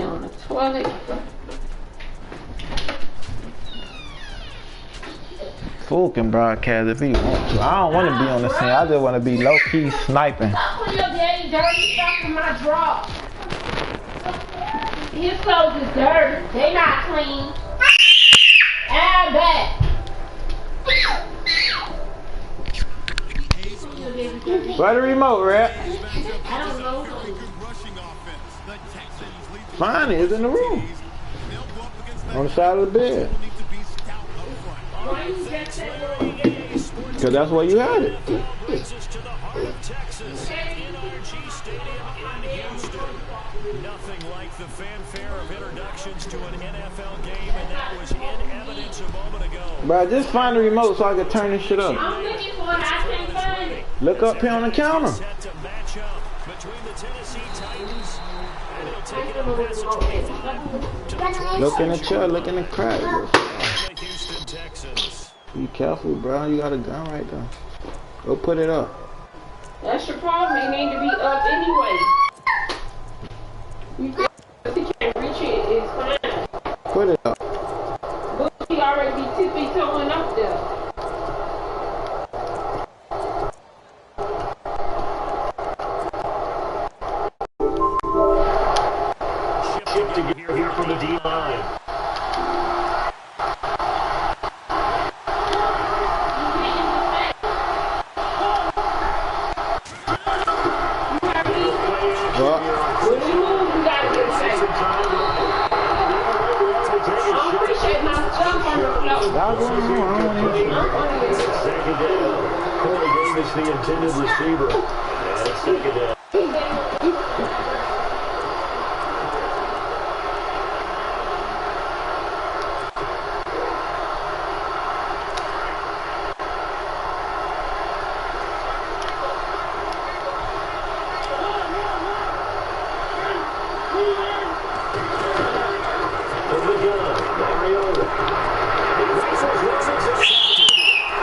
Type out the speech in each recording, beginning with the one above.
on the toilet. Fool can broadcast if he wants to. I don't want to be on the scene. I just want to be low-key sniping. Stop putting your daddy dirty stuff in my drawer. His clothes is dirty. They not clean. And back. Where the remote, Rap? I don't know. Fine, it's in the room. On the side of the bed. Because that's where you had it. Nothing like the fanfare of introductions to an NFL game, and that was in evidence a moment ago. Bro, just find the remote so I can turn this shit up. I'm looking for it. I can't find it. Look up here on the counter. Set to match up between the Tennessee Titans, and he'll take it up past the 25 to the 26. Look in the chair, look in the crack. The Houston Texans. Be careful, bro. You got a gun right there. Go put it up. That's your problem. It need to be up anyway. If he can't reach it, it's fine. Put it up. But he already be tippy-toeing up there. Shifting here from the D-line. The intended receiver. That's second down.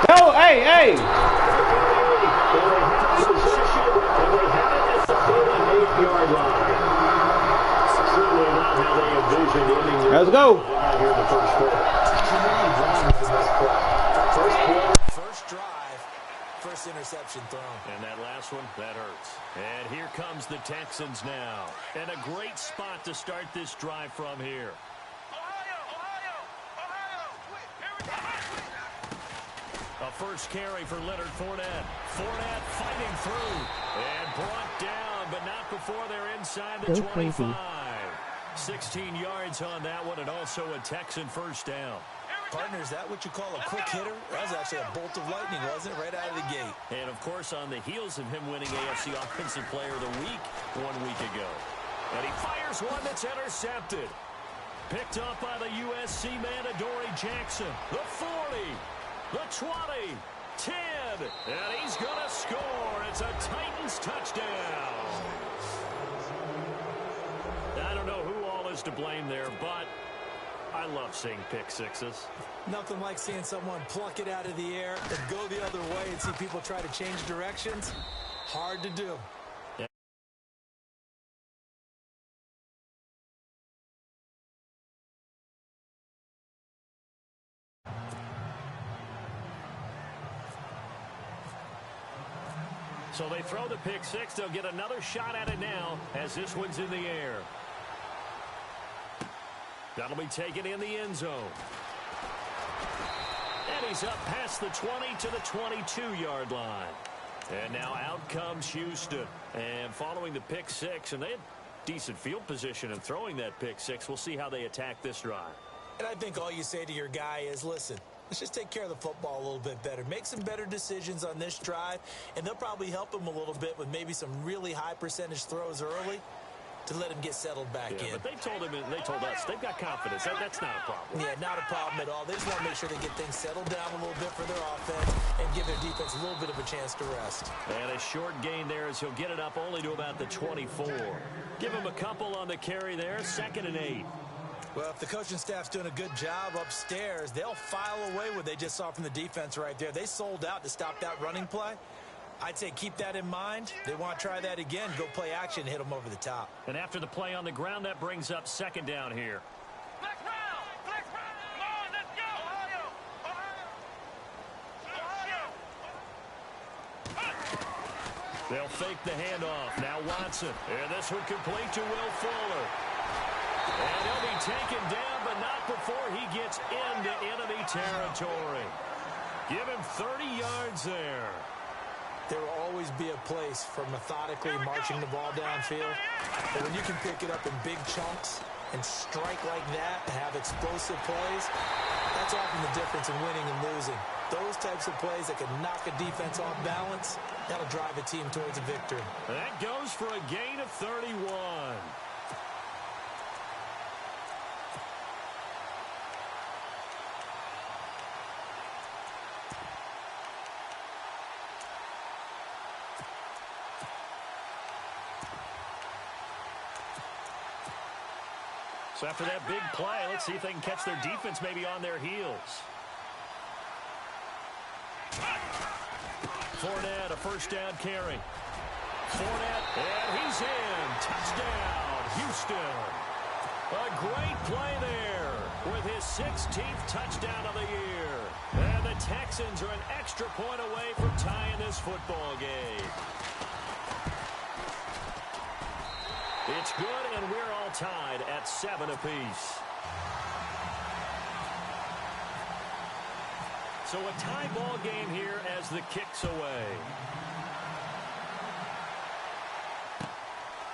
Oh, hey! Let's go. First drive, first interception thrown. And that last one, that hurts. And here comes the Texans now. And a great spot to start this drive from here. A first carry for Leonard Fournette. Fournette fighting through. And brought down, but not before they're inside the 25. 16 yards on that one, and also a Texan first down. Partner, is that what you call a quick hitter? That was actually a bolt of lightning, wasn't it? Right out of the gate. And, of course, on the heels of him winning AFC Offensive Player of the Week 1 week ago. And he fires one that's intercepted. Picked up by the USC man, Adoree Jackson. The 40, the 20, 10, and he's going to score. It's a Titans touchdown. I don't know who all is to blame there, but I love seeing pick sixes. Nothing like seeing someone pluck it out of the air and go the other way and see people try to change directions. Hard to do. Yeah. So they throw the pick six. They'll get another shot at it now as this one's in the air. That'll be taken in the end zone. And he's up past the 20 to the 22-yard line. And now out comes Houston. And following the pick six, and they had decent field position in throwing that pick six. We'll see how they attack this drive. And I think all you say to your guy is, listen, let's just take care of the football a little bit better. Make some better decisions on this drive, and they'll probably help him a little bit with maybe some really high percentage throws early to let him get settled back in. But they told him, and they told us, they've got confidence. That's not a problem. Yeah, not a problem at all. They just want to make sure they get things settled down a little bit for their offense and give their defense a little bit of a chance to rest. And a short gain there as he'll get it up only to about the 24. Give him a couple on the carry there, 2nd and 8. Well, if the coaching staff's doing a good job upstairs, they'll file away what they just saw from the defense right there. They sold out to stop that running play. I'd say keep that in mind. They want to try that again. Go play action, hit them over the top. And after the play on the ground, that brings up second down here. They'll fake the handoff. Now Watson. And this one complete to Will Fuller. And he'll be taken down, but not before he gets into enemy territory. Give him 30 yards there. There will always be a place for methodically marching the ball downfield. But when you can pick it up in big chunks and strike like that and have explosive plays, that's often the difference in winning and losing. Those types of plays that can knock a defense off balance, that'll drive a team towards a victory. That goes for a gain of 31. So after that big play, let's see if they can catch their defense maybe on their heels. Fournette, a first down carry. Fournette, and he's in. Touchdown, Houston. A great play there with his 16th touchdown of the year. And the Texans are an extra point away from tying this football game. It's good, and we're all tied at 7 apiece. So a tie ball game here as the kick's away.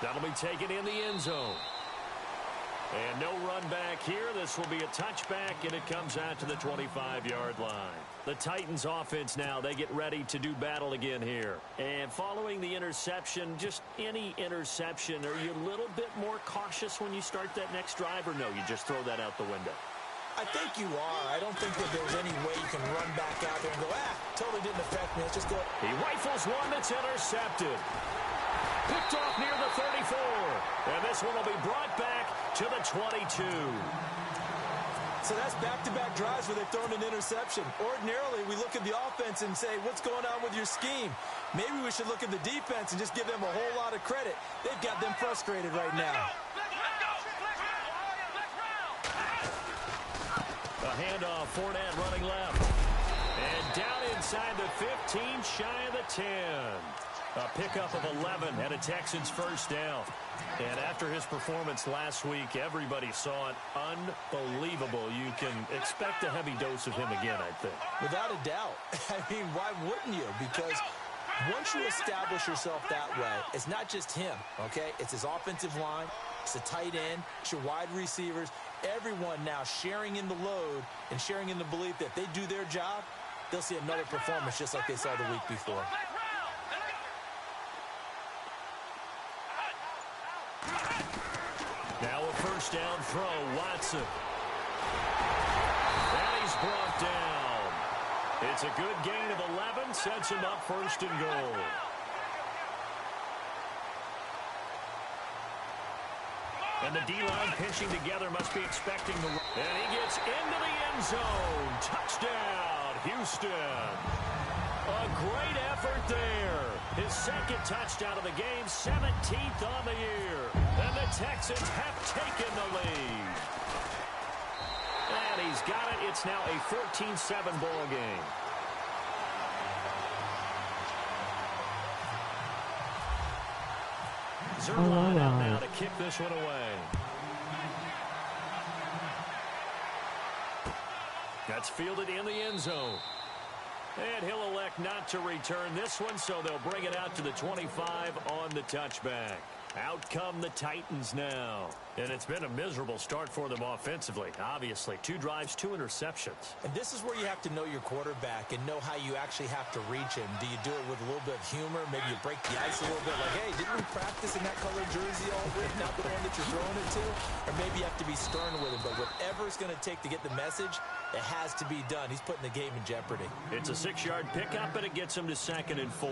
That'll be taken in the end zone. And no run back here. This will be a touchback, and it comes out to the 25-yard line. The Titans offense now, they get ready to do battle again here. And following the interception, just any interception, are you a little bit more cautious when you start that next drive, or no, you just throw that out the window? I think you are. I don't think that there's any way you can run back out there and go, totally didn't affect me. Let's just go. He rifles one that's intercepted. Picked off near the 34. And this one will be brought back to the 22. So that's back-to-back drives where they've thrown an interception. Ordinarily, we look at the offense and say, what's going on with your scheme? Maybe we should look at the defense and just give them a whole lot of credit. They've got them frustrated right now. A handoff, Fournette running left. And down inside the 15, shy of the 10. A pickup of 11 and a Texans first down. And after his performance last week, everybody saw it. Unbelievable. You can expect a heavy dose of him again, I think. Without a doubt. I mean, why wouldn't you? Because once you establish yourself that way, it's not just him, okay? It's his offensive line. It's the tight end. It's your wide receivers. Everyone now sharing in the load and sharing in the belief that if they do their job, they'll see another performance just like they saw the week before. Now a first down throw, Watson. And he's brought down. It's a good gain of 11, sets him up first and goal. And the D-line pinching together must be expecting the... And he gets into the end zone. Touchdown, Houston. A great effort there. His second touchdown of the game, 17th on the year. And the Texans have taken the lead. And he's got it. It's now a 14-7 ball game. Zerline out now to kick this one away. That's fielded in the end zone. And he'll elect not to return this one, so they'll bring it out to the 25 on the touchback. Out come the Titans now. And it's been a miserable start for them offensively, obviously. 2 drives, 2 interceptions. And this is where you have to know your quarterback and know how you actually have to reach him. Do you do it with a little bit of humor? Maybe you break the ice a little bit. Like, hey, didn't we practice in that color jersey all week, not the one that you're throwing it to? Or maybe you have to be stern with him. But whatever it's going to take to get the message, it has to be done. He's putting the game in jeopardy. It's a 6-yard pickup, and it gets him to 2nd and 4.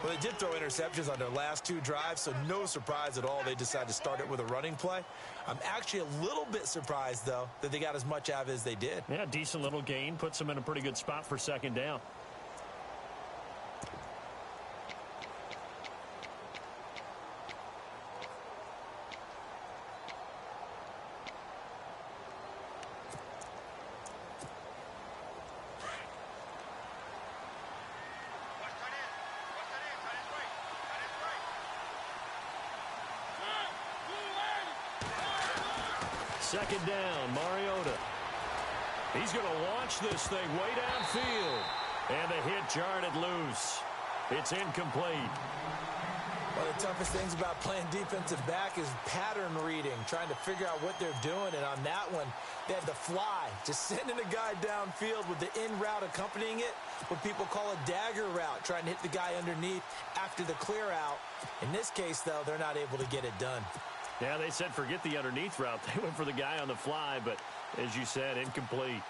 Well, they did throw interceptions on their last 2 drives, so no surprise at all they decided to start it with a running play. I'm actually a little bit surprised, though, that they got as much out of it as they did. Yeah, decent little gain. Puts them in a pretty good spot for 2nd down. Second down, Mariota. He's going to launch this thing way downfield. And the hit jarred it loose. It's incomplete. One of the toughest things about playing defensive back is pattern reading, trying to figure out what they're doing. And on that one, they had to fly, just sending a guy downfield with the in route accompanying it, what people call a dagger route, trying to hit the guy underneath after the clear out. In this case, though, they're not able to get it done. Yeah, they said forget the underneath route. They went for the guy on the fly, but as you said, incomplete.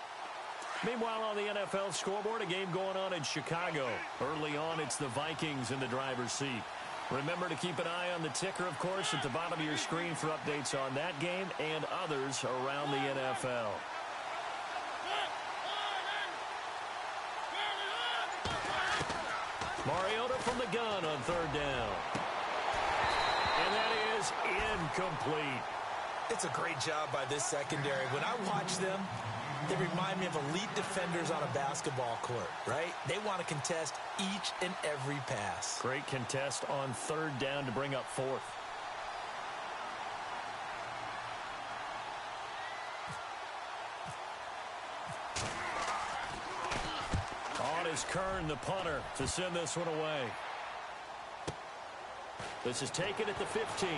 Meanwhile, on the NFL scoreboard, a game going on in Chicago. Early on, it's the Vikings in the driver's seat. Remember to keep an eye on the ticker, of course, at the bottom of your screen for updates on that game and others around the NFL. Mariota from the gun on third down. And that is incomplete. It's a great job by this secondary. When I watch them, they remind me of elite defenders on a basketball court, right? They want to contest each and every pass. Great contest on third down to bring up fourth. On is Kern, the punter, to send this one away. This is taken at the 15.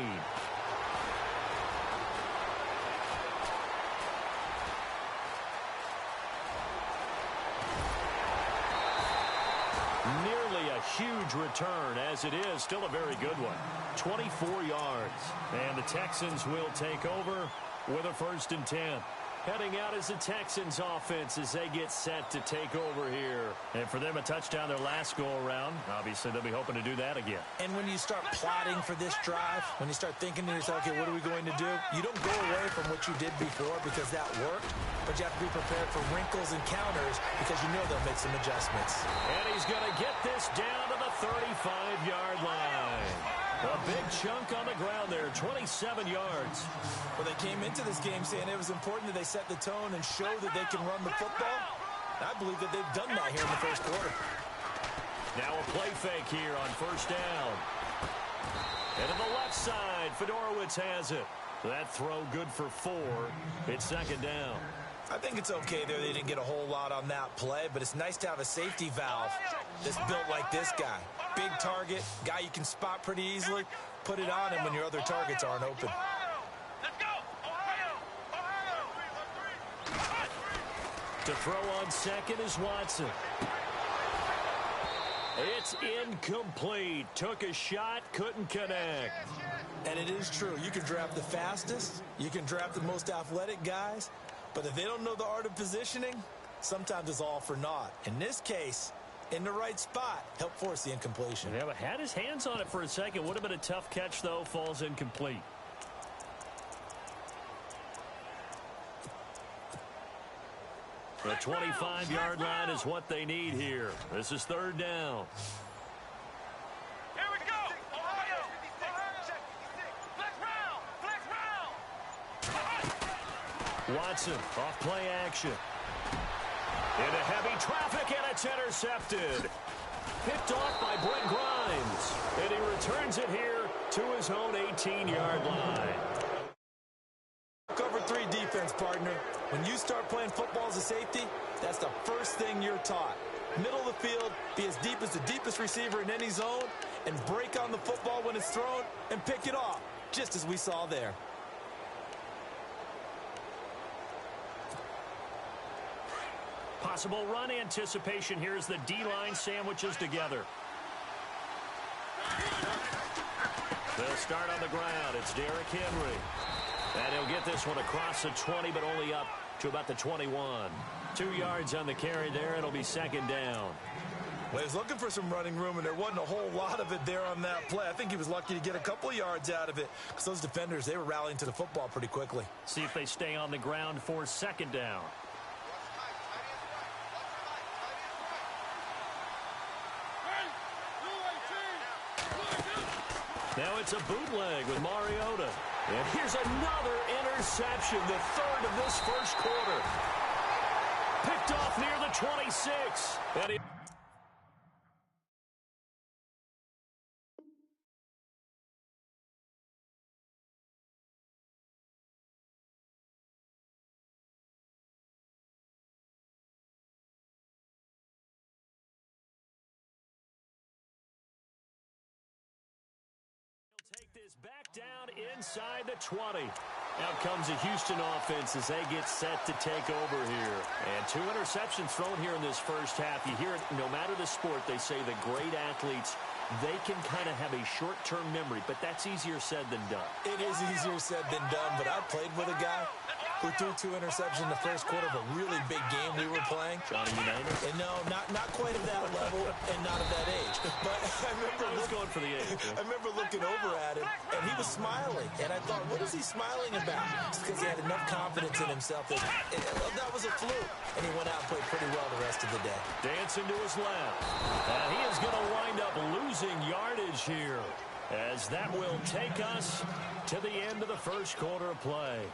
Nearly a huge return, as it is still a very good one. 24 yards. And the Texans will take over with a 1st and 10. Heading out as the Texans offense as they get set to take over here. And for them, a touchdown their last go-around. Obviously, they'll be hoping to do that again. And when you start plotting for this drive, when you start thinking to yourself, okay, what are we going to do? You don't go away from what you did before because that worked, but you have to be prepared for wrinkles and counters because you know they'll make some adjustments. And he's going to get this down to the 35-yard line. A big chunk on the ground there, 27 yards. Well, they came into this game saying it was important that they set the tone and show that they can run the football. I believe that they've done that here in the first quarter. Now a play fake here on first down. And to the left side, Fedorowicz has it. That throw good for 4. It's second down. I think it's okay there. They didn't get a whole lot on that play, but it's nice to have a safety valve that's built like this guy. Big target, guy you can spot pretty easily. Put it on him when your other targets aren't open. To throw on second is Watson. It's incomplete. Took a shot, couldn't connect. And it is true. You can draft the fastest. You can draft the most athletic guys. But if they don't know the art of positioning, sometimes it's all for naught. In this case, in the right spot, help force the incompletion. Yeah, but had his hands on it for a second. Would have been a tough catch, though. Falls incomplete. The 25-yard line is what they need here. This is third down. Here we go. Ohio. Flex round. Watson off play action. Into heavy traffic, and it's intercepted. Picked off by Brent Grimes. And he returns it here to his own 18-yard line. Cover 3 defense, partner. When you start playing football as a safety, that's the first thing you're taught. Middle of the field, be as deep as the deepest receiver in any zone, and break on the football when it's thrown and pick it off, just as we saw there. Possible run anticipation here as the D-line sandwiches together. They'll start on the ground. It's Derrick Henry. And he'll get this one across the 20, but only up to about the 21. 2 yards on the carry there. It'll be second down. Well, he was looking for some running room, and there wasn't a whole lot of it there on that play. I think he was lucky to get a couple yards out of it because those defenders, they were rallying to the football pretty quickly. See if they stay on the ground for second down. Now it's a bootleg with Mariota. And here's another interception, the third of this first quarter. Picked off near the 26. And he is back down inside the 20. Out comes the Houston offense as they get set to take over here. And 2 interceptions thrown here in this first half. You hear it, no matter the sport, they say the great athletes, they can kind of have a short-term memory, but that's easier said than done. It is easier said than done, but I played with a guy who threw 2 interceptions in the first quarter of a really big game we were playing. Johnny Unitas? And no, not quite at that level and not at that age. But I was going for the age. I remember looking over at him, and he was smiling. And I thought, what is he smiling about? It's because he had enough confidence in himself that that was a fluke. And he went out and played pretty well the rest of the day. Dancing to his left. And he is going to wind up losing yardage here, as that will take us to the end of the first quarter of play.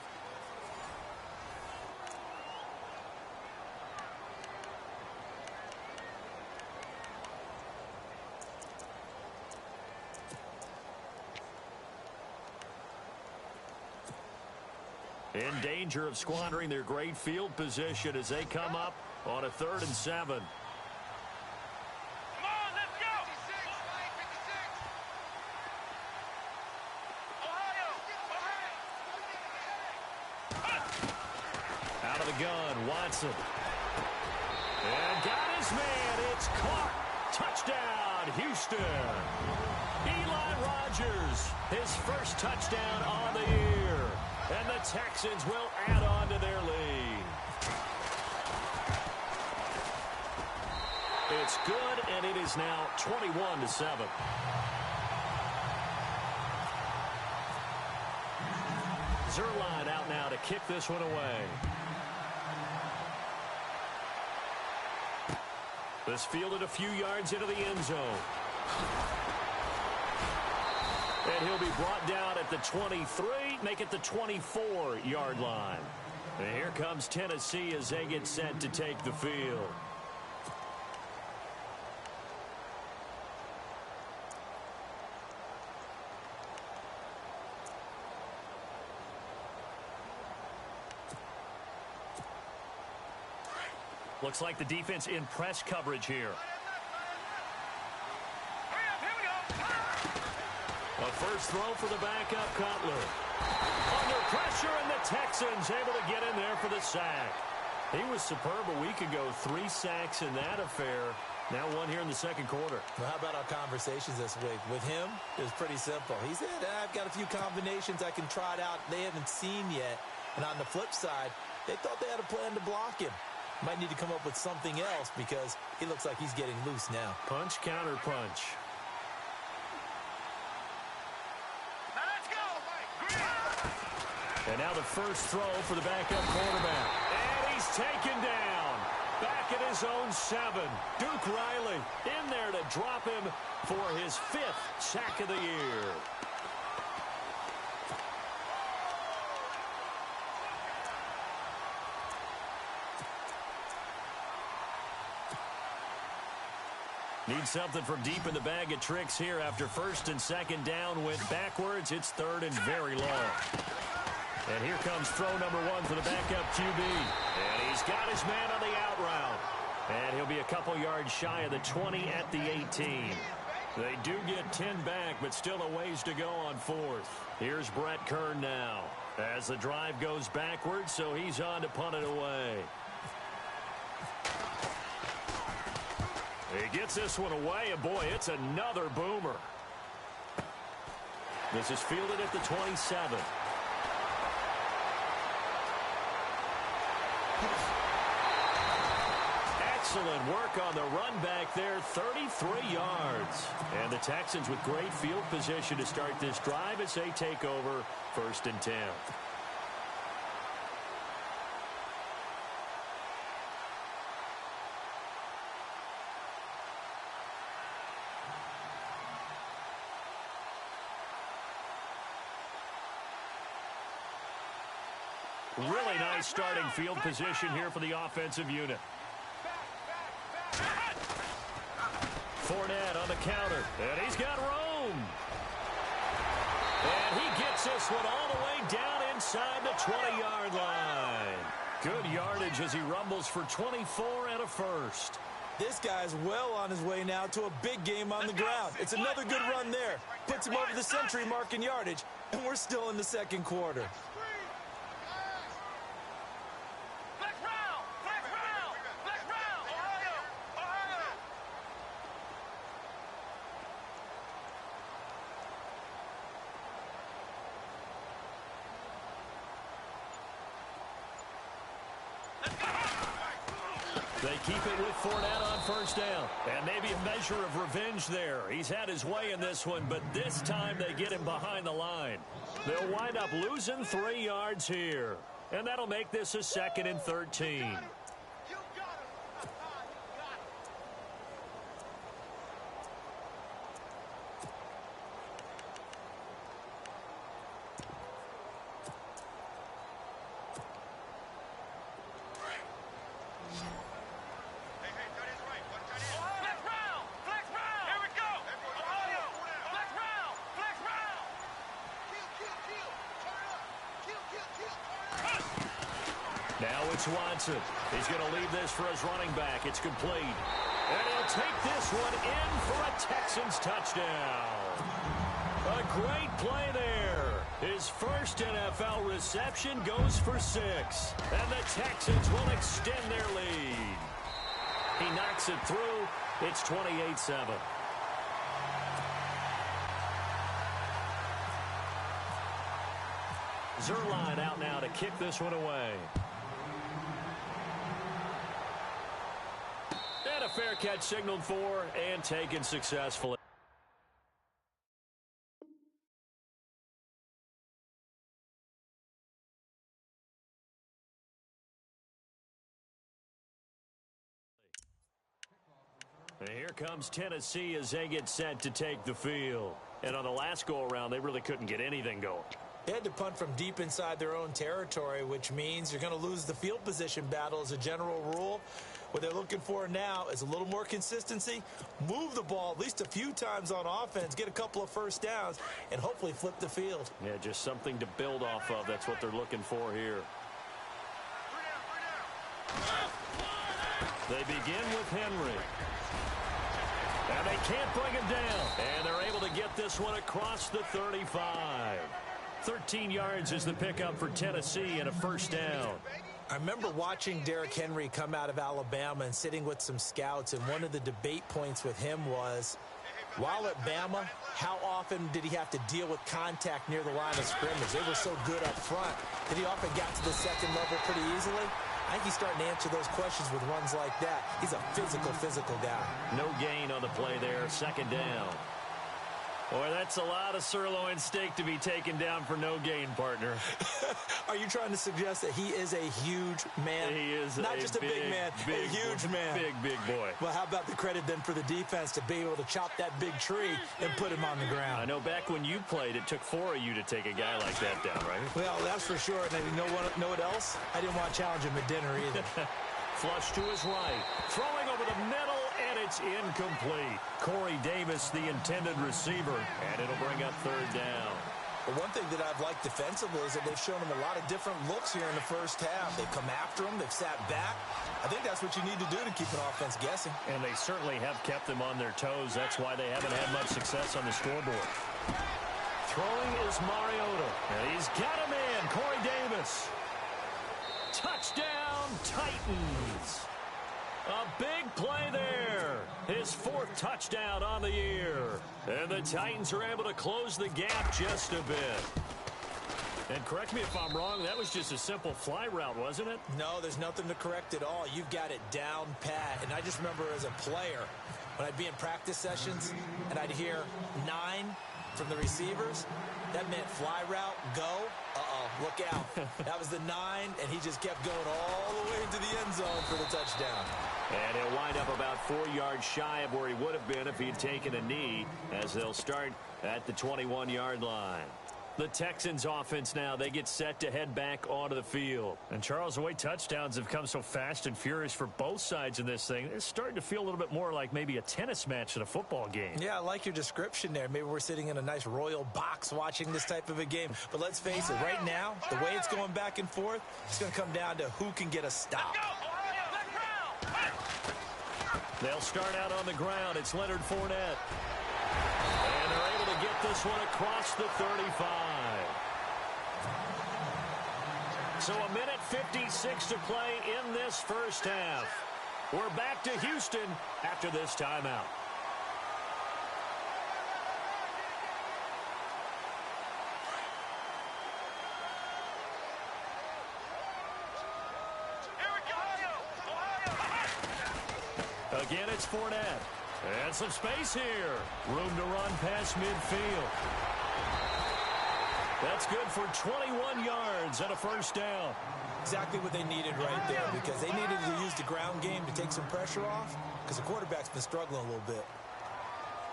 In danger of squandering their great field position as they come up on a 3rd and 7. Come on, let's go! 56, Ohio! Out of the gun, Watson. And got his man. It's caught. Touchdown, Houston. Eli Rogers, his first touchdown on the year. And the Texans will add on to their lead. It's good, and it is now 21-7. Zerline out now to kick this one away. This fielded a few yards into the end zone. And he'll be brought down at the 23, make it the 24-yard line. And here comes Tennessee as they get set to take the field. Looks like the defense in press coverage here. A first throw for the backup, Cutler. Under pressure, and the Texans able to get in there for the sack. He was superb a week ago. 3 sacks in that affair. Now 1 here in the second quarter. Well, how about our conversations this week? With him, it was pretty simple. He said, I've got a few combinations I can try it out they haven't seen yet. And on the flip side, they thought they had a plan to block him. Might need to come up with something else because he looks like he's getting loose now. Punch, counter punch. And now the first throw for the backup quarterback. And he's taken down. Back at his own 7. Duke Riley in there to drop him for his 5th sack of the year. Need something from deep in the bag of tricks here after 1st and 2nd down went backwards. It's 3rd and very long. And here comes throw number 1 for the backup QB. And he's got his man on the out route. And he'll be a couple yards shy of the 20 at the 18. They do get 10 back, but still a ways to go on 4th. Here's Brett Kern now as the drive goes backwards, so he's on to punt it away. He gets this one away, and boy, it's another boomer. This is fielded at the 27. Excellent work on the run back there, 33 yards. And the Texans with great field position to start this drive as they take over 1st and 10. Really nice starting field position here for the offensive unit. Fournette on the counter, and he's got room. And he gets this one all the way down inside the 20-yard line. Good yardage as he rumbles for 24 and a first. This guy's well on his way now to a big game on the ground. It's another good run there. Puts him over the century mark in yardage, and we're still in the second quarter. They keep it with Fournette on first down. And maybe a measure of revenge there. He's had his way in this one, but this time they get him behind the line. They'll wind up losing 3 yards here. And that'll make this a 2nd and 13. Now it's Watson. He's going to leave this for his running back. It's complete. And he'll take this one in for a Texans touchdown. A great play there. His first NFL reception goes for 6. And the Texans will extend their lead. He knocks it through. It's 28-7. Zerline out now to kick this one away. And a fair catch signaled for and taken successfully. And here comes Tennessee as they get set to take the field. And on the last go-around, they really couldn't get anything going. They had to punt from deep inside their own territory, which means you're going to lose the field position battle as a general rule. What they're looking for now is a little more consistency, move the ball at least a few times on offense, get a couple of first downs, and hopefully flip the field. Yeah, just something to build off of. That's what they're looking for here. They begin with Henry. And they can't bring him down. And they're able to get this one across the 35. 13 yards is the pickup for Tennessee and a first down. I remember watching Derrick Henry come out of Alabama and sitting with some scouts, and one of the debate points with him was, while at Bama, how often did he have to deal with contact near the line of scrimmage? They were so good up front that he often got to the second level pretty easily. I think he's starting to answer those questions with runs like that. He's a physical guy. No gain on the play there, second down. Boy, that's a lot of sirloin steak to be taken down for no gain, partner. Are you trying to suggest that he is a huge man? He is not just a big man, a huge man. Big boy. Well, how about the credit then for the defense to be able to chop that big tree and put him on the ground? I know back when you played, it took 4 of you to take a guy like that down, right? Well, that's for sure. And you know what else? I didn't want to challenge him at dinner either. Flush to his right. Throwing over the middle, and it's incomplete. Corey Davis, the intended receiver, and it'll bring up third down. But one thing that I've liked defensively is that they've shown him a lot of different looks here in the first half. They've come after him. They've sat back. I think that's what you need to do to keep an offense guessing. And they certainly have kept them on their toes. That's why they haven't had much success on the scoreboard. Throwing is Mariota. And he's got him in. Corey Davis. Touchdown, Titans. A big play there. His 4th touchdown on the year. And the Titans are able to close the gap just a bit. And correct me if I'm wrong, that was just a simple fly route, wasn't it? No, there's nothing to correct at all. You've got it down pat. And I just remember as a player, when I'd be in practice sessions and I'd hear 9 from the receivers, that meant fly route, go. Look out. That was the 9, and he just kept going all the way into the end zone for the touchdown. And he'll wind up about 4 yards shy of where he would have been if he'd taken a knee, as they'll start at the 21-yard line. The Texans offense now, they get set to head back onto the field. And Charles, the way touchdowns have come so fast and furious for both sides in this thing, it's starting to feel a little bit more like maybe a tennis match than a football game. Yeah, I like your description there. Maybe we're sitting in a nice royal box watching this type of a game. But let's face it, right now, the way it's going back and forth, it's going to come down to who can get a stop. They'll start out on the ground. It's Leonard Fournette. And they're able to get this one across the 35. So a minute 56 to play in this first half. We're back to Houston after this timeout. Again, it's Fournette. And some space here. Room to run past midfield. That's good for 21 yards and a first down. Exactly what they needed right there, because they needed to use the ground game to take some pressure off, because the quarterback's been struggling a little bit.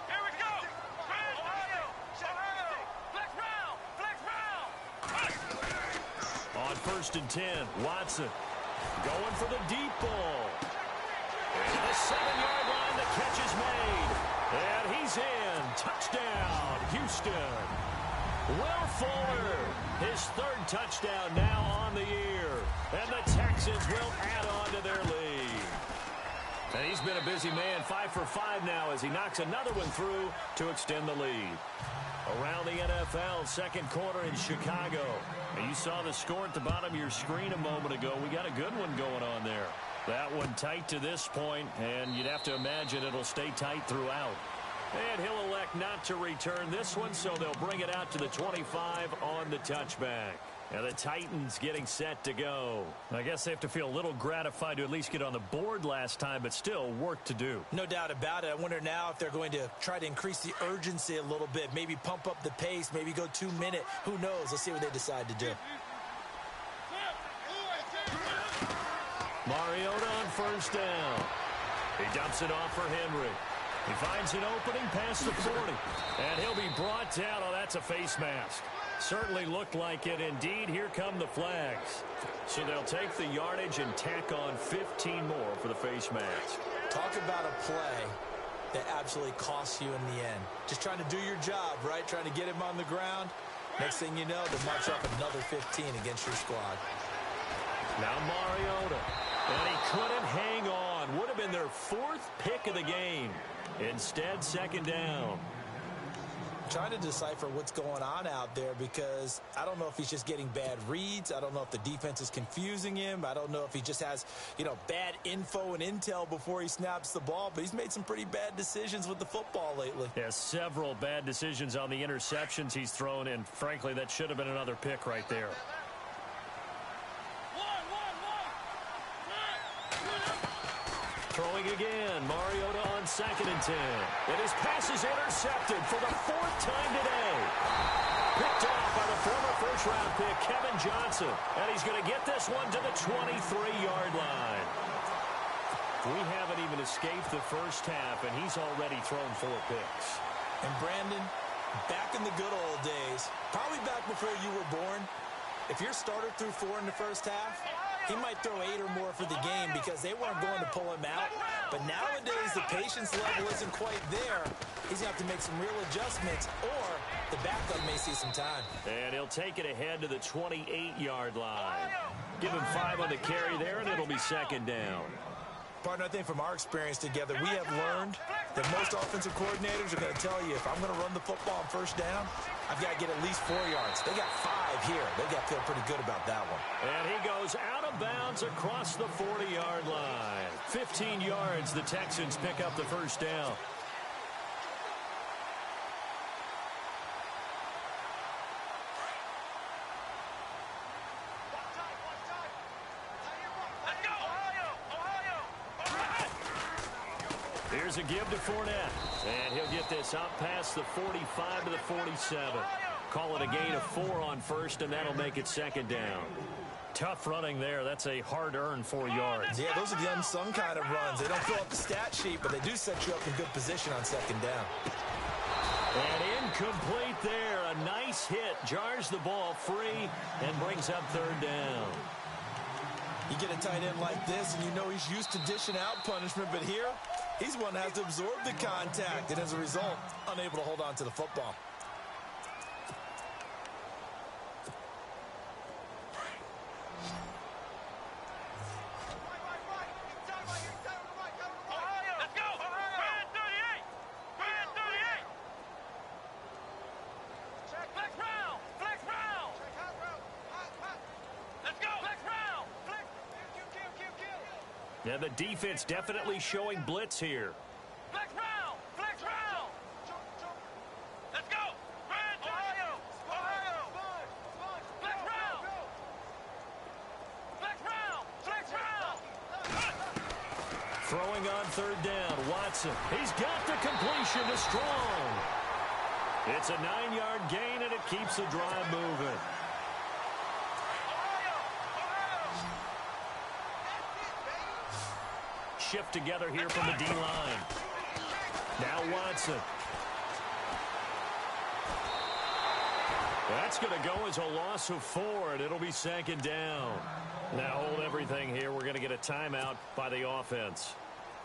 Here we go. Ohio. Flex round. On 1st and 10, Watson going for the deep ball. And the 7-yard line, the catch is made. And he's in. Touchdown, Houston. Will Fuller, his 3rd touchdown now on the year. And the Texans will add on to their lead. And he's been a busy man, 5 for 5 now as he knocks another one through to extend the lead. Around the NFL, second quarter in Chicago. And you saw the score at the bottom of your screen a moment ago. We got a good one going on there. That one tight to this point, and you'd have to imagine it'll stay tight throughout. And he'll elect not to return this one, so they'll bring it out to the 25 on the touchback. And the Titans getting set to go. I guess they have to feel a little gratified to at least get on the board last time, but still work to do. No doubt about it. I wonder now if they're going to try to increase the urgency a little bit, maybe pump up the pace, maybe go 2-minute. Who knows? Let's see what they decide to do. Mariota on 1st down. He dumps it off for Henry. He finds an opening past the 40. And he'll be brought down. Oh, that's a face mask. Certainly looked like it. Indeed, here come the flags. So they'll take the yardage and tack on 15 more for the face mask. Talk about a play that absolutely costs you in the end. Just trying to do your job, right? Trying to get him on the ground. Next thing you know, they march off another 15 against your squad. Now Mariota. And he couldn't hang on. Would have been their 4th pick of the game. Instead, 2nd down. Trying to decipher what's going on out there, because I don't know if he's just getting bad reads. I don't know if the defense is confusing him. I don't know if he just has, bad info and intel before he snaps the ball. But he's made some pretty bad decisions with the football lately. Yeah, several bad decisions on the interceptions he's thrown, and frankly, that should have been another pick right there. Throwing again, Mariota on 2nd and 10. And his pass is intercepted for the 4th time today. Picked off by the former first-round pick, Kevin Johnson. And he's going to get this one to the 23-yard line. We haven't even escaped the first half, and he's already thrown 4 picks. And Brandon, back in the good old days, probably back before you were born, if your starter threw 4 in the first half, he might throw 8 or more for the game because they weren't going to pull him out. But nowadays, the patience level isn't quite there. He's going to have to make some real adjustments, or the backup may see some time. And he'll take it ahead to the 28-yard line. Give him 5 on the carry there, and it'll be 2nd down. Partner, I think from our experience together, we have learned that most offensive coordinators are going to tell you, if I'm going to run the football on 1st down, I've got to get at least 4 yards. They got 5 here. They got to feel pretty good about that one. And he goes out of bounds across the 40-yard line. 15 yards, the Texans pick up the 1st down. Here's a give to Fournette. And he'll get this out past the 45 to the 47. Call it a gain of 4 on 1st, and that'll make it 2nd down. Tough running there. That's a hard-earned 4 yards. Yeah, those are the unsung kind of runs. They don't fill up the stat sheet, but they do set you up in good position on 2nd down. And incomplete there. A nice hit. Jars the ball free and brings up 3rd down. You get a tight end like this, and you know he's used to dishing out punishment, but here, he's one that has to absorb the contact, and as a result, unable to hold on to the football. Let's go! And the defense definitely showing blitz here. Flex round! Flex round! Let's go! Ohio! Ohio! Flex round! Flex round! Flex round! Throwing on third down, Watson. He's got the completion to Strong. It's a 9-yard gain, and it keeps the drive moving. Shift together here from the D-line. Now Watson. That's going to go as a loss of 4, and it'll be 2nd down. Now hold everything here. We're going to get a timeout by the offense,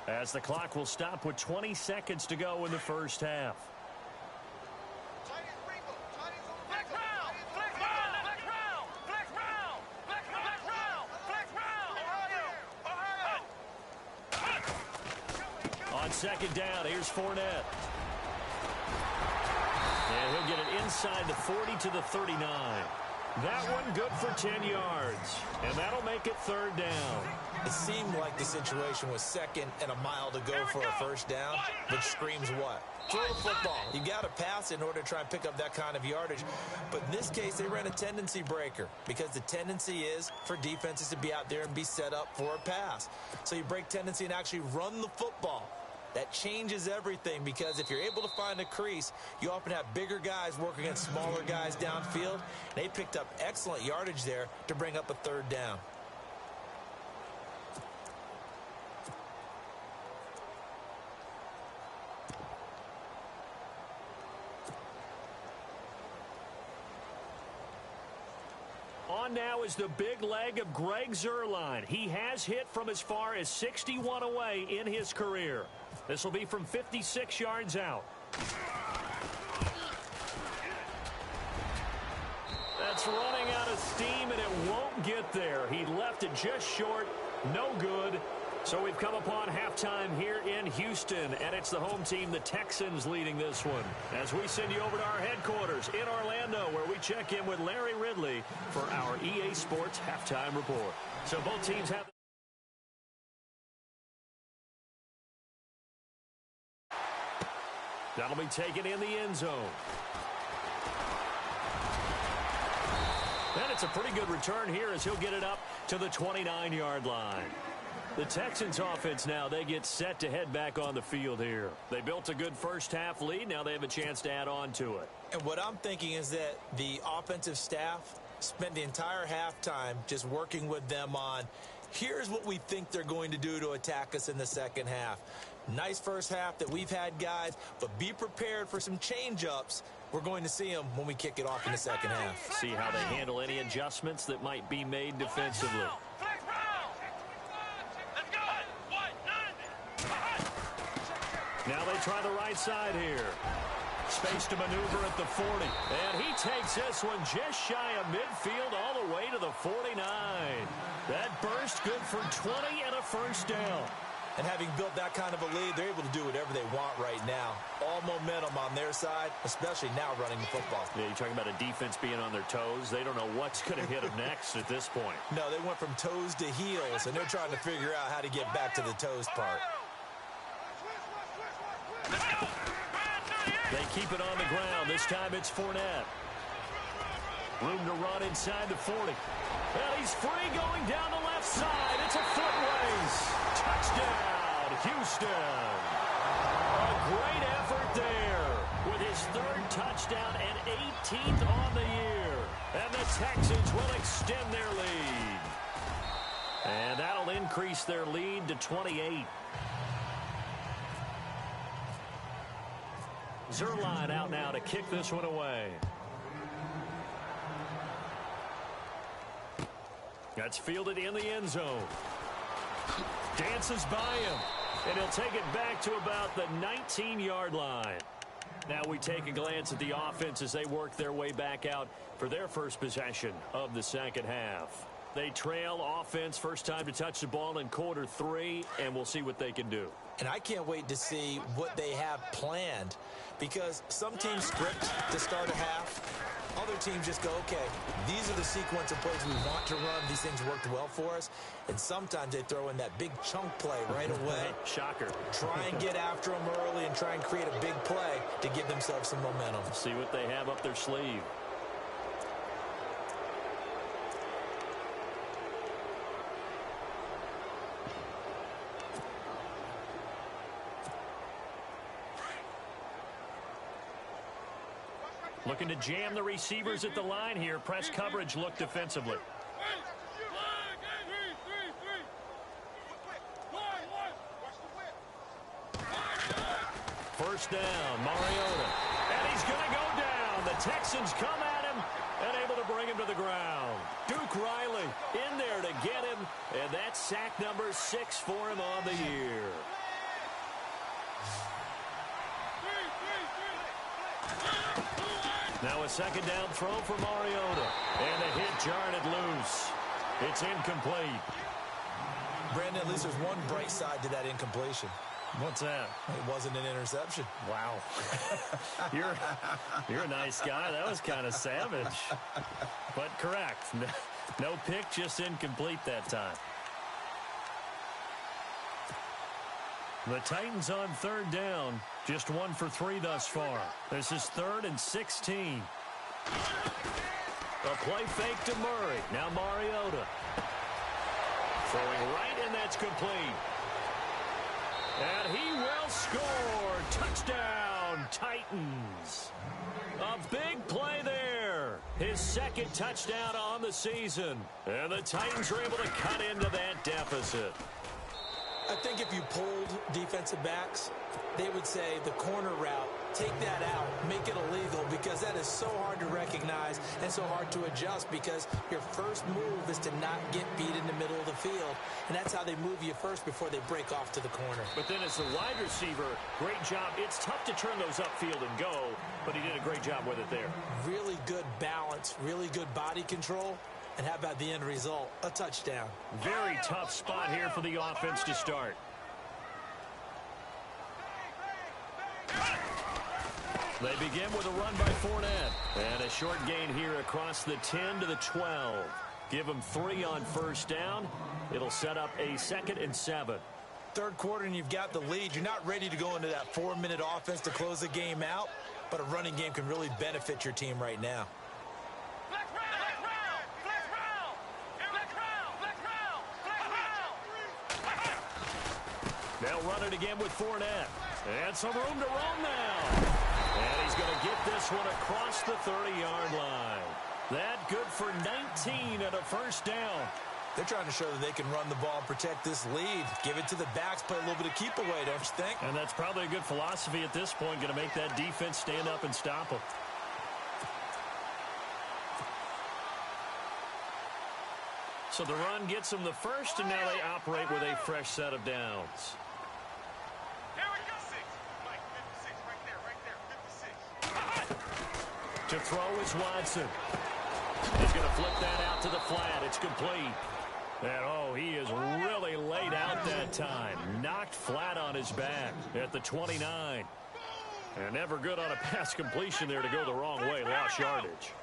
as the clock will stop with 20 seconds to go in the first half. On 2nd down, here's Fournette. And he'll get it inside the 40 to the 39. That one good for 10 yards. And that'll make it 3rd down. It seemed like the situation was 2nd and a mile to go for a first down, which screams what? Throw the football. You got to pass in order to try and pick up that kind of yardage. But in this case, they ran a tendency breaker, because the tendency is for defenses to be out there and be set up for a pass. So you break tendency and actually run the football. That changes everything, because if you're able to find a crease, you often have bigger guys working against smaller guys downfield. They picked up excellent yardage there to bring up a 3rd down. On now is the big leg of Greg Zuerlein. He has hit from as far as 61 away in his career. This will be from 56 yards out. That's running out of steam, and it won't get there. He left it just short. No good. So we've come upon halftime here in Houston, and it's the home team, the Texans, leading this one. As we send you over to our headquarters in Orlando, where we check in with Larry Ridley for our EA Sports Halftime Report. So both teams have... That'll be taken in the end zone. And it's a pretty good return here, as he'll get it up to the 29-yard line. The Texans offense now, they get set to head back on the field here. They built a good first half lead. Now they have a chance to add on to it. And what I'm thinking is that the offensive staff spent the entire halftime just working with them on, here's what we think they're going to do to attack us in the second half. Nice first half that we've had, guys, but be prepared for some change-ups. We're going to see them when we kick it off in the second half. See how they handle any adjustments that might be made defensively. Now they try the right side here. Space to maneuver at the 40. And he takes this one just shy of midfield all the way to the 49. That burst good for 20 and a first down. And having built that kind of a lead, they're able to do whatever they want right now. All momentum on their side, especially now running the football. Yeah, you're talking about a defense being on their toes. They don't know what's going to hit them next at this point. No, they went from toes to heels, and they're trying to figure out how to get back to the toes part. They keep it on the ground. This time it's Fournette. Room to run inside the 40. And he's free going down the left side. It's a foot race. Touchdown, Houston. A great effort there with his 3rd touchdown and 18th on the year. And the Texans will extend their lead. And that'll increase their lead to 28. Zuerlein out now to kick this one away. That's fielded in the end zone. Dances by him. And he'll take it back to about the 19-yard line. Now we take a glance at the offense as they work their way back out for their first possession of the second half. They trail offense, first time to touch the ball in quarter 3, and we'll see what they can do. And I can't wait to see what they have planned, because some teams script to start a half, Other teams just go, okay, these are the sequence of plays we want to run. These things worked well for us. And sometimes they throw in that big chunk play right away. Shocker. Try and get after them early and try and create a big play to give themselves some momentum. See what they have up their sleeve. Looking to jam the receivers at the line here. Press coverage look defensively. First down, Mariota. And he's going to go down. The Texans come at him and able to bring him to the ground. Duke Riley in there to get him. And that's sack number 6 for him on the year. Now a second down throw for Mariota. And the hit jarred it loose. It's incomplete. Brandon, at least there's one bright side to that incompletion. What's that? It wasn't an interception. Wow. You're a nice guy. That was kind of savage. But correct. No pick, just incomplete that time. The Titans on third down. Just 1 for 3 thus far. This is 3rd and 16. A play fake to Murray. Now Mariota. Throwing right, and that's complete. And he will score. Touchdown, Titans. A big play there. His 2nd touchdown on the season. And the Titans are able to cut into that deficit. I think if you polled defensive backs, they would say the corner route, take that out, make it illegal, because that is so hard to recognize and so hard to adjust, because your first move is to not get beat in the middle of the field. And that's how they move you first before they break off to the corner. But then as the wide receiver, great job. It's tough to turn those upfield and go, but he did a great job with it there. Really good balance, really good body control. And how about the end result? A touchdown. Very tough spot here for the offense to start. They begin with a run by Fournette. And a short gain here across the 10 to the 12. Give them 3 on first down. It'll set up a 2nd and 7. Third quarter and you've got the lead. You're not ready to go into that 4-minute offense to close the game out. But a running game can really benefit your team right now. They'll run it again with Fournette. And some room to roam now. And he's going to get this one across the 30-yard line. That good for 19 and a first down. They're trying to show that they can run the ball and protect this lead. Give it to the backs, play a little bit of keep away, don't you think? And that's probably a good philosophy at this point, going to make that defense stand up and stop them. So the run gets them the first, and now they operate with a fresh set of downs. To throw is Watson. He's going to flip that out to the flat. It's complete. And, oh, he is really laid out that time. Knocked flat on his back at the 29. And never good on a pass completion there to go the wrong way. Lost yardage.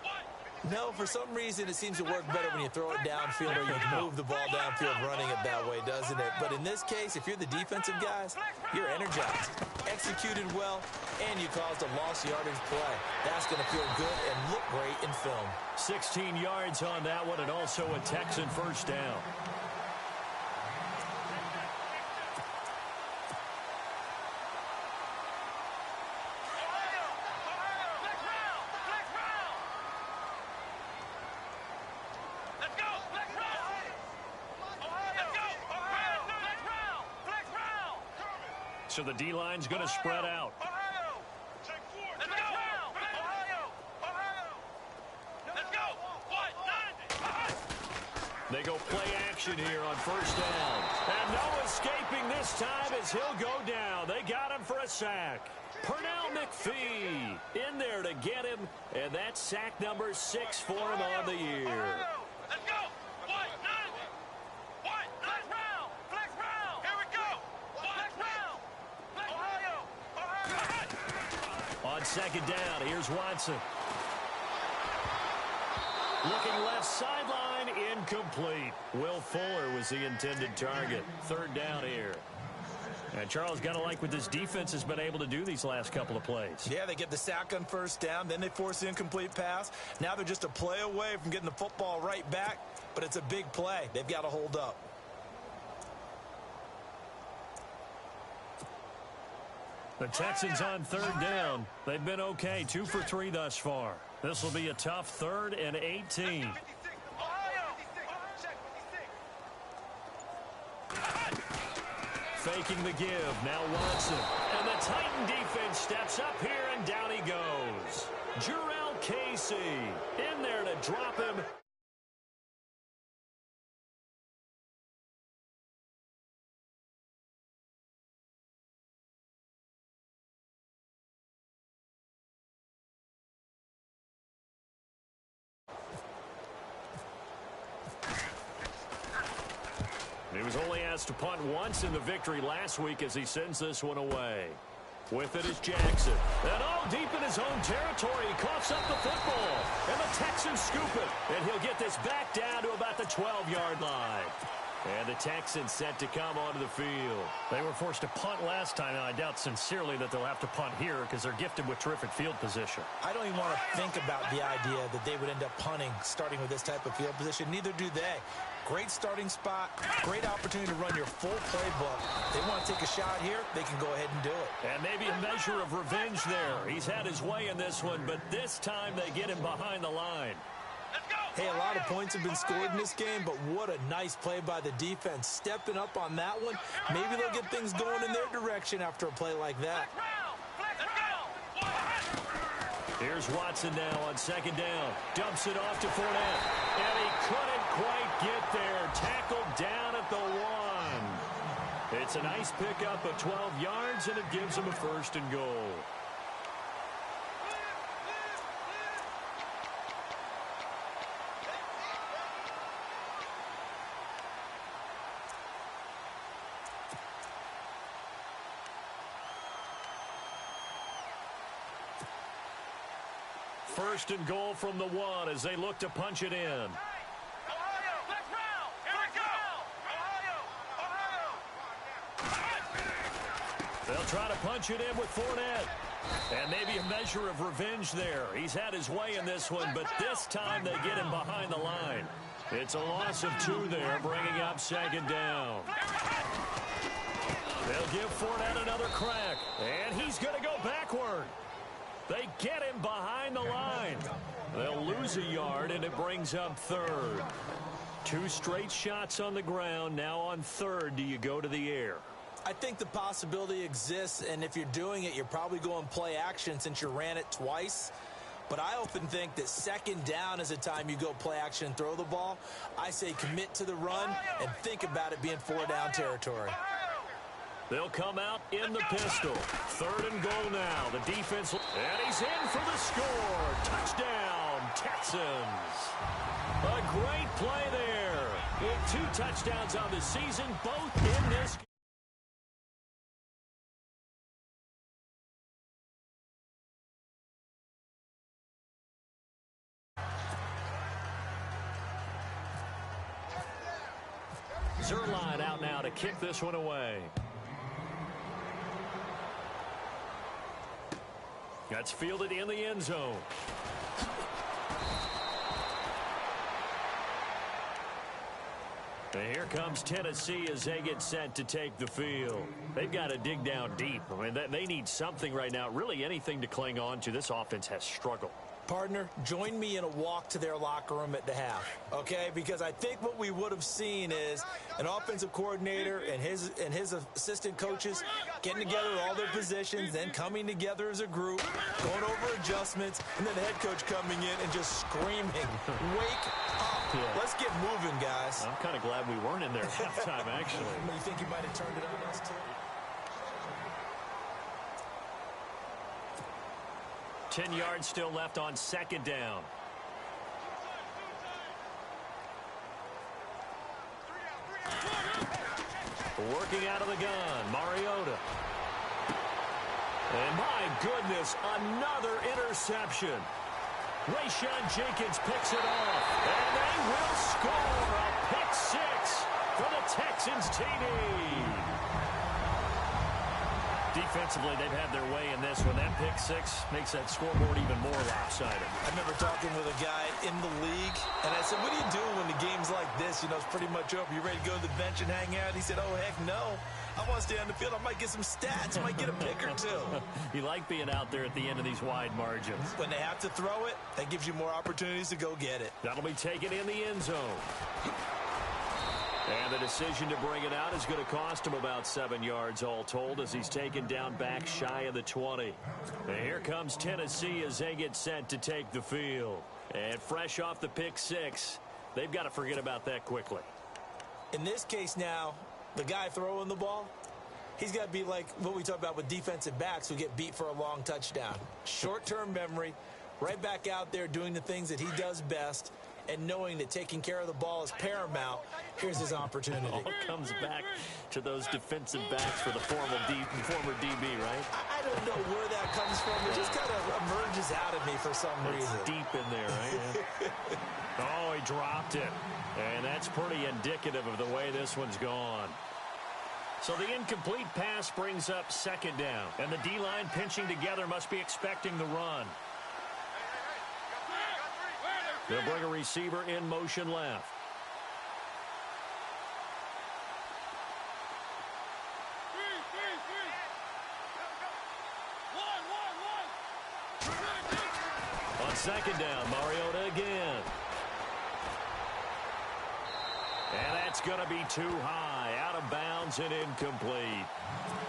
No, for some reason it seems to work better when you throw it downfield or you move the ball downfield running it that way, doesn't it? But in this case, if you're the defensive guys, you're energized, executed well, and you caused a lost yardage play. That's going to feel good and look great in film. 16 yards on that one, and also a Texan first down. So the D-line's going to spread out. They go play action here on first down. And no escaping this time as he'll go down. They got him for a sack. Pernell McPhee in there to get him. And that's sack number 6 for him on the year. On second down, here's Watson. Looking left sideline, incomplete. Will Fuller was the intended target. Third down here. And Charles, got to like what this defense has been able to do these last couple of plays. Yeah, they get the sack on first down, then they force the incomplete pass. Now they're just a play away from getting the football right back, but it's a big play. They've got to hold up. The Texans on third down. They've been okay, 2 for 3 thus far. This will be a tough 3rd and 18. Faking the give. Now Watson. And the Titan defense steps up here, and down he goes. Jarrell Casey in there to drop him. He was only asked to punt once in the victory last week as he sends this one away. With it is Jackson. And all deep in his own territory, he coughs up the football. And the Texans scoop it. And he'll get this back down to about the 12-yard line. And the Texans set to come onto the field. They were forced to punt last time, and I doubt sincerely that they'll have to punt here because they're gifted with terrific field position. I don't even want to think about the idea that they would end up punting starting with this type of field position. Neither do they. Great starting spot, great opportunity to run your full playbook. They want to take a shot here, they can go ahead and do it. And maybe a measure of revenge there. He's had his way in this one, but this time they get him behind the line. Hey, a lot of points have been scored in this game, but what a nice play by the defense. Stepping up on that one, maybe they'll get things going in their direction after a play like that. Here's Watson now on second down. Dumps it off to Fournette. And he couldn't quite get there. Tackled down at the 1. It's a nice pickup of 12 yards, and it gives him a 1st and goal. First and goal from the 1 as they look to punch it in. They'll try to punch it in with Fournette. And maybe a measure of revenge there. He's had his way in this one, but this time they get him behind the line. It's a loss of 2 there, bringing up second down. They'll give Fournette another crack, and he's going to go backward. They get him behind the line. They'll lose a yard, and it brings up 3rd. 2 straight shots on the ground. Now on 3rd, do you go to the air? I think the possibility exists, and if you're doing it, you're probably going play action since you ran it twice. But I often think that second down is a time you go play action and throw the ball. I say commit to the run and think about it being 4-down territory. They'll come out in the pistol. 3rd and goal now. The defense, and he's in for the score. Touchdown, Texans. A great play there. With 2 touchdowns on the season, both in this game. Zerline out now to kick this one away. That's fielded in the end zone. And here comes Tennessee as they get set to take the field. They've got to dig down deep. I mean, they need something right now, really anything to cling on to. This offense has struggled. Partner, join me in a walk to their locker room at the half, okay? Because I think what we would have seen is an offensive coordinator and his assistant coaches getting together all their positions, then coming together as a group, going over adjustments, and then the head coach coming in and just screaming, wake up. Yeah. Let's get moving, guys. I'm kind of glad we weren't in there at halftime, actually. You think you might have turned it on us, too? 10 yards still left on second down. Working out of the gun, Mariota. And my goodness, another interception. Rayshawn Jenkins picks it off, and they will score a pick six for the Texans TD. Defensively, they've had their way in this one. That pick six makes that scoreboard even more lopsided. I remember talking with a guy in the league, and I said, what do you do when the game's like this? You know, it's pretty much over. You ready to go to the bench and hang out? He said, oh, heck no. I want to stay on the field. I might get some stats. I might get a pick or two. You like being out there at the end of these wide margins. When they have to throw it, that gives you more opportunities to go get it. That'll be taken in the end zone. And the decision to bring it out is going to cost him about 7 yards all told as he's taken down back shy of the 20. And here comes Tennessee as they get set to take the field. And fresh off the pick six, they've got to forget about that quickly. In this case now, the guy throwing the ball, he's got to be like what we talk about with defensive backs who get beat for a long touchdown. Short-term memory, right back out there doing the things that he does best, and knowing that taking care of the ball is paramount. Here's his opportunity. All comes back to those defensive backs for the former DB, right? I don't know where that comes from. It just kind of emerges out of me for some reason. It's deep in there, right? Oh, he dropped it. And that's pretty indicative of the way this one's gone. So the incomplete pass brings up second down. And the D-line pinching together must be expecting the run. They'll bring a receiver in motion left. On second down, Mariota again. And that's going to be too high, out of bounds and incomplete.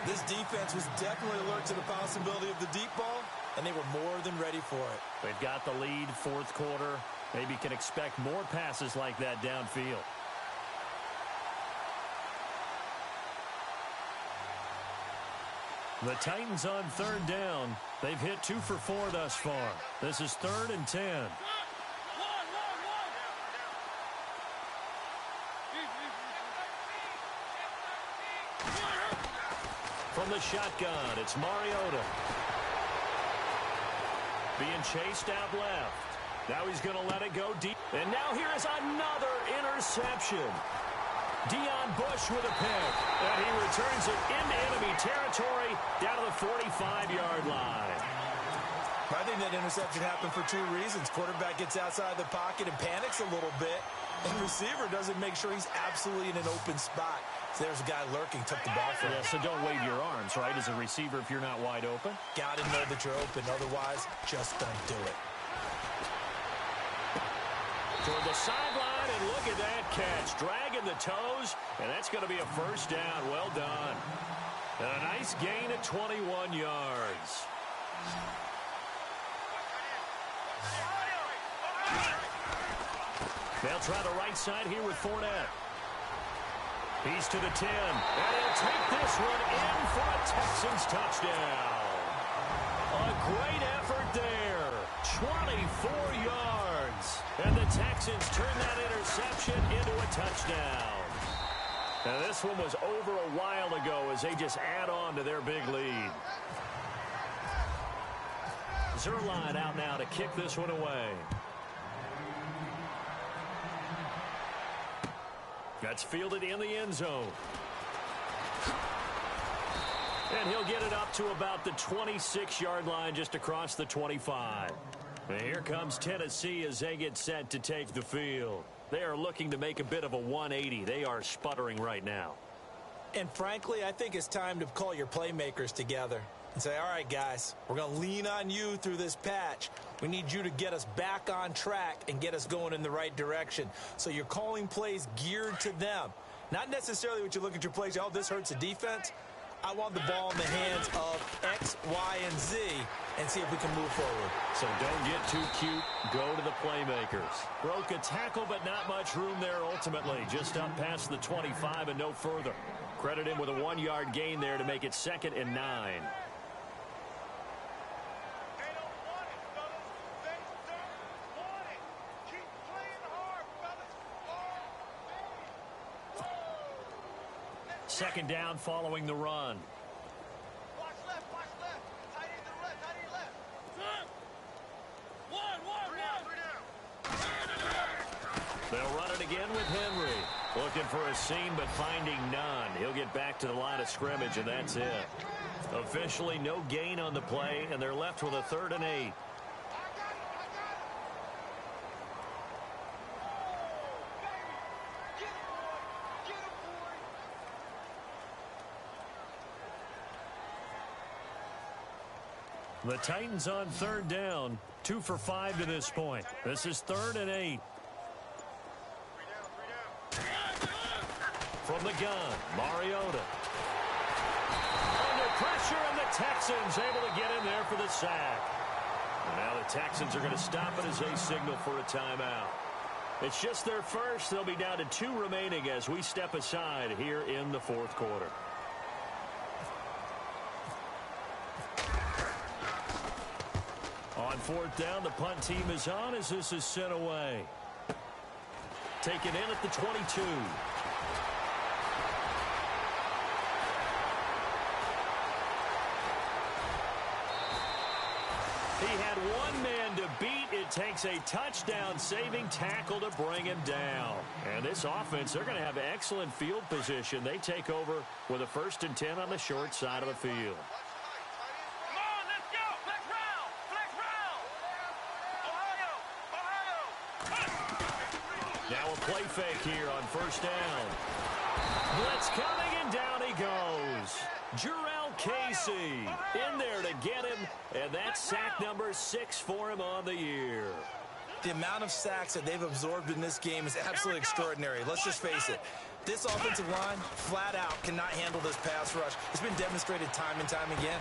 This defense was definitely alert to the possibility of the deep ball, and they were more than ready for it. They've got the lead, fourth quarter. Maybe can expect more passes like that downfield. The Titans on third down. They've hit 2 for 4 thus far. This is 3rd and 10. From the shotgun, it's Mariota. Being chased out left. Now he's going to let it go deep. And now here is another interception. Deion Bush with a pick. And he returns it into enemy territory down to the 45-yard line. I think that interception happened for 2 reasons. Quarterback gets outside the pocket and panics a little bit. And receiver doesn't make sure he's absolutely in an open spot. So there's a guy lurking, took the ball from him. Yeah, so don't wave your arms, right, as a receiver if you're not wide open. Got to know that you're open. Otherwise, just don't do it. Toward the sideline, and look at that catch. Dragging the toes, and that's going to be a first down. Well done. And a nice gain of 21 yards. They'll try the right side here with Fournette. He's to the 10, and he'll take this one in for a Texans touchdown. A great effort there. 24 yards. And the Texans turn that interception into a touchdown. Now this one was over a while ago as they just add on to their big lead. Zuerlein out now to kick this one away. That's fielded in the end zone. And he'll get it up to about the 26-yard line just across the 25. And here comes Tennessee as they get set to take the field. They are looking to make a bit of a 180. They are sputtering right now. And frankly, I think it's time to call your playmakers together and say, all right, guys, we're going to lean on you through this patch. We need you to get us back on track and get us going in the right direction. So you're calling plays geared to them. Not necessarily what you look at your plays, oh, this hurts the defense. I want the ball in the hands of X, Y, and Z and see if we can move forward. So don't get too cute. Go to the playmakers. Broke a tackle, but not much room there ultimately. Just up past the 25 and no further. Credit him with a 1-yard gain there to make it 2nd and 9. Second down following the run. Watch left, watch left. Tight end to the left, tight end left. One. got it again with Henry. Looking for a seam, but finding none. He'll get back to the line of scrimmage, and that's it. Officially no gain on the play, and they're left with a 3rd and 8. The Titans on 3rd down. 2 for 5 to this point. This is 3rd and 8. From the gun, Mariota. Under pressure, and the Texans able to get in there for the sack. And now the Texans are going to stop it as they signal for a timeout. It's just their first. They'll be down to 2 remaining as we step aside here in the 4th quarter. On 4th down, the punt team is on as this is sent away. Taken in at the 22. He had one man to beat. It takes a touchdown-saving tackle to bring him down. And this offense, they're going to have excellent field position. They take over with a 1st and 10 on the short side of the field. Come on, let's go. Flex round. Flex round. Ohio. Now a play fake here on 1st down. Blitz coming, and down he goes. Jarrell Casey in there to get him, and that's sack number 6 for him on the year. The amount of sacks that they've absorbed in this game is absolutely extraordinary. Let's just face it. This offensive line, flat out, cannot handle this pass rush. It's been demonstrated time and time again.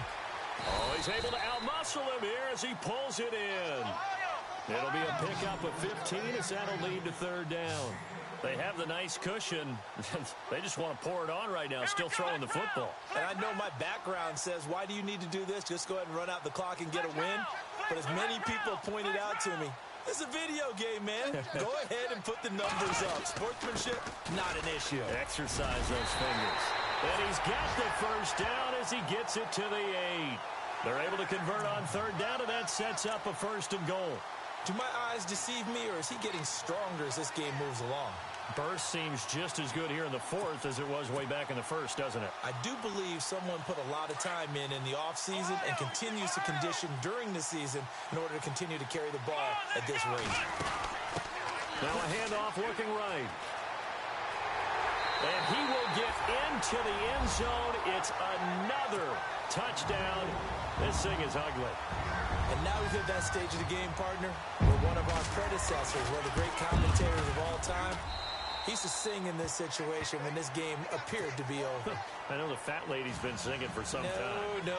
Oh, he's able to outmuscle him here as he pulls it in. It'll be a pickup of 15 as that'll lead to 3rd down. They have the nice cushion. They just want to pour it on right now, still throwing the football. And I know my background says, why do you need to do this? Just go ahead and run out the clock and get a win. But as many people pointed out to me, it's a video game, man. Go ahead and put the numbers up. Sportsmanship, not an issue. Exercise those fingers. And he's got the 1st down as he gets it to the 8. They're able to convert on 3rd down, and that sets up a 1st and goal. Do my eyes deceive me, or is he getting stronger as this game moves along? Burst seems just as good here in the 4th as it was way back in the 1st, doesn't it? I do believe someone put a lot of time in the offseason and continues to condition during the season in order to continue to carry the ball at this rate. Now a handoff looking right. And he will get into the end zone. It's another touchdown. This thing is ugly. And now we've hit that stage of the game, partner, where one of our predecessors, one of the great commentators of all time, he used to sing in this situation when this game appeared to be over. I know the fat lady's been singing for some time. No,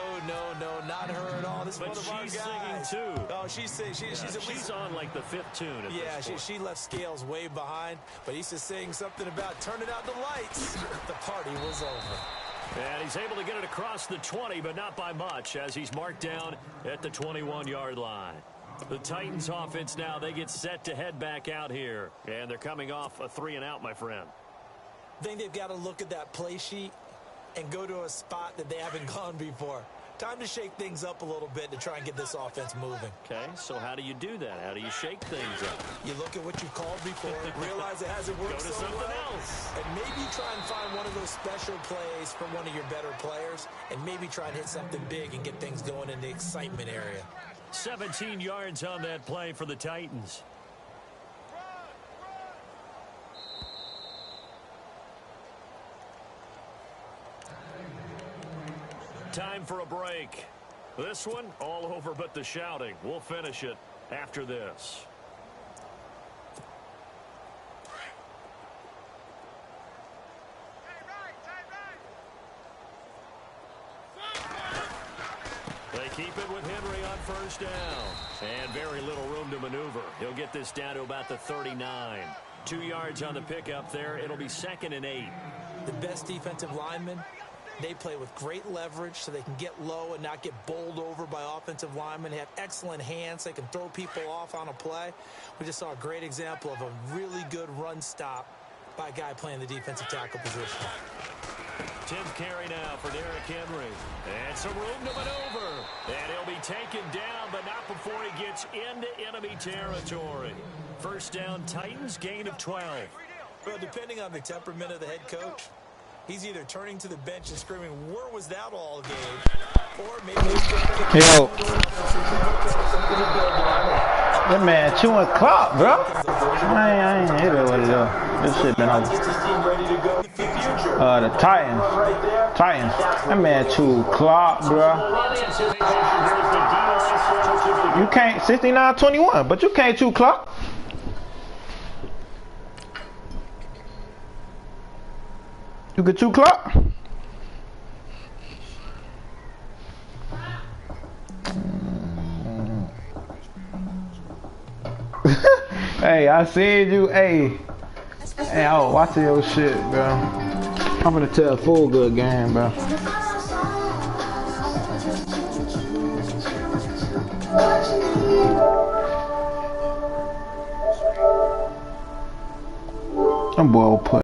not her at all. This is But one of our she's guys. singing, too. Oh, she's at least... She's on like the 5th tune at this point. she left Scales way behind, but he used to sing something about turning out the lights. The party was over. And he's able to get it across the 20, but not by much, as he's marked down at the 21-yard line. The Titans offense now, they get set to head back out here. And they're coming off a 3-and-out, my friend. I think they've got to look at that play sheet and go to a spot that they haven't gone before. Time to shake things up a little bit to try and get this offense moving. Okay, so how do you do that? How do you shake things up? You look at what you've called before, realize it hasn't worked Go to so something well, else. and maybe try and find one of those special plays from one of your better players, and maybe try and hit something big and get things going in the excitement area. 17 yards on that play for the Titans. Time for a break. This one, all over but the shouting. We'll finish it after this. They keep it with Henry on 1st down. And very little room to maneuver. He'll get this down to about the 39. 2 yards on the pickup there. It'll be 2nd and 8. The best defensive linemen, they play with great leverage so they can get low and not get bowled over by offensive linemen. They have excellent hands. They can throw people off on a play. We just saw a great example of a really good run stop by a guy playing the defensive tackle position. 10th carry now for Derrick Henry. And some room to maneuver. And he'll be taken down, but not before he gets into enemy territory. First down, Titans, gain of 12. Well, depending on the temperament of the head coach, he's either turning to the bench and screaming, "Where was that all game?" Or maybe he's Yo. That man chewing clock, bro. I ain't hit it with it though. This shit been over. The Titans. That man chew clock, bro. You can't 69-21, but you can't chew clock. You can chew clock. Hey, I seen you. Hey, I was watching your shit, bro. I'm gonna tell a full good game, bro. Them boy will put